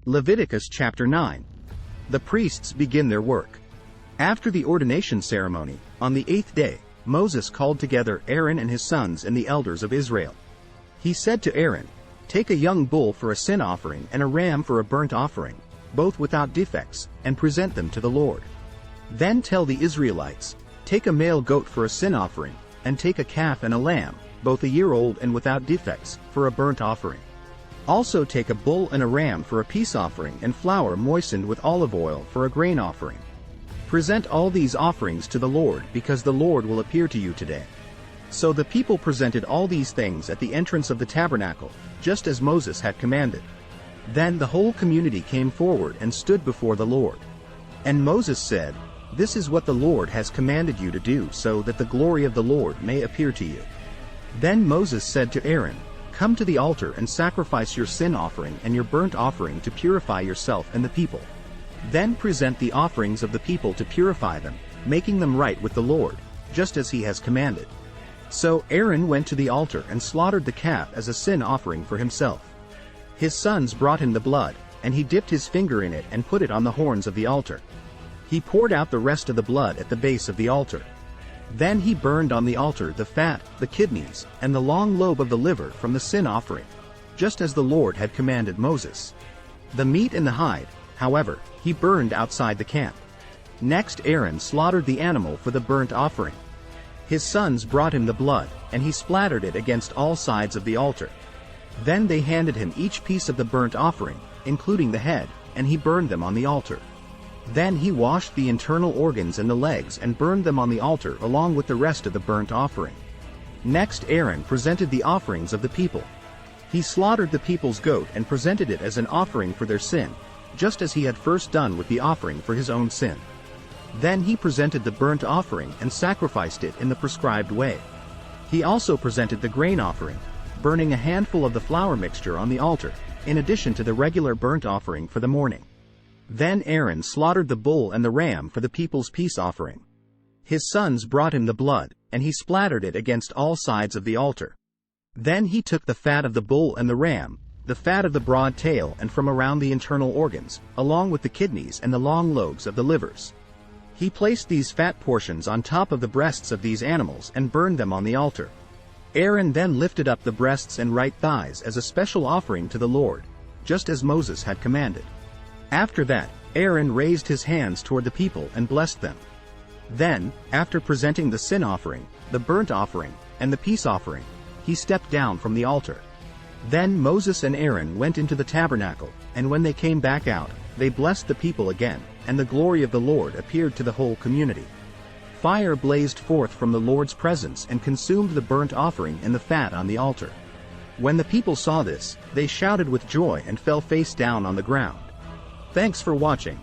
Leviticus chapter 9. The priests begin their work. After the ordination ceremony, on the 8th day, Moses called together Aaron and his sons and the elders of Israel. He said to Aaron, "Take a young bull for a sin offering and a ram for a burnt offering, both without defects, and present them to the Lord. Then tell the Israelites, take a male goat for a sin offering, and take a calf and a lamb, both a year old and without defects, for a burnt offering. Also take a bull and a ram for a peace offering and flour moistened with olive oil for a grain offering. Present all these offerings to the Lord, because the Lord will appear to you today." So the people presented all these things at the entrance of the tabernacle, just as Moses had commanded. Then the whole community came forward and stood before the Lord. And Moses said, "This is what the Lord has commanded you to do, so that the glory of the Lord may appear to you." Then Moses said to Aaron, "Come to the altar and sacrifice your sin offering and your burnt offering to purify yourself and the people. Then present the offerings of the people to purify them, making them right with the Lord, just as he has commanded." So Aaron went to the altar and slaughtered the calf as a sin offering for himself. His sons brought him the blood, and he dipped his finger in it and put it on the horns of the altar. He poured out the rest of the blood at the base of the altar. Then he burned on the altar the fat, the kidneys, and the long lobe of the liver from the sin offering, just as the Lord had commanded Moses. The meat and the hide, however, he burned outside the camp. Next Aaron slaughtered the animal for the burnt offering. His sons brought him the blood, and he splattered it against all sides of the altar. Then they handed him each piece of the burnt offering, including the head, and he burned them on the altar. Then he washed the internal organs and the legs and burned them on the altar along with the rest of the burnt offering. Next Aaron presented the offerings of the people. He slaughtered the people's goat and presented it as an offering for their sin, just as he had first done with the offering for his own sin. Then he presented the burnt offering and sacrificed it in the prescribed way. He also presented the grain offering, burning a handful of the flour mixture on the altar, in addition to the regular burnt offering for the morning. Then Aaron slaughtered the bull and the ram for the people's peace offering. His sons brought him the blood, and he splattered it against all sides of the altar. Then he took the fat of the bull and the ram, the fat of the broad tail and from around the internal organs, along with the kidneys and the long lobes of the livers. He placed these fat portions on top of the breasts of these animals and burned them on the altar. Aaron then lifted up the breasts and right thighs as a special offering to the Lord, just as Moses had commanded. After that, Aaron raised his hands toward the people and blessed them. Then, after presenting the sin offering, the burnt offering, and the peace offering, he stepped down from the altar. Then Moses and Aaron went into the tabernacle, and when they came back out, they blessed the people again, and the glory of the Lord appeared to the whole community. Fire blazed forth from the Lord's presence and consumed the burnt offering and the fat on the altar. When the people saw this, they shouted with joy and fell face down on the ground. Thanks for watching.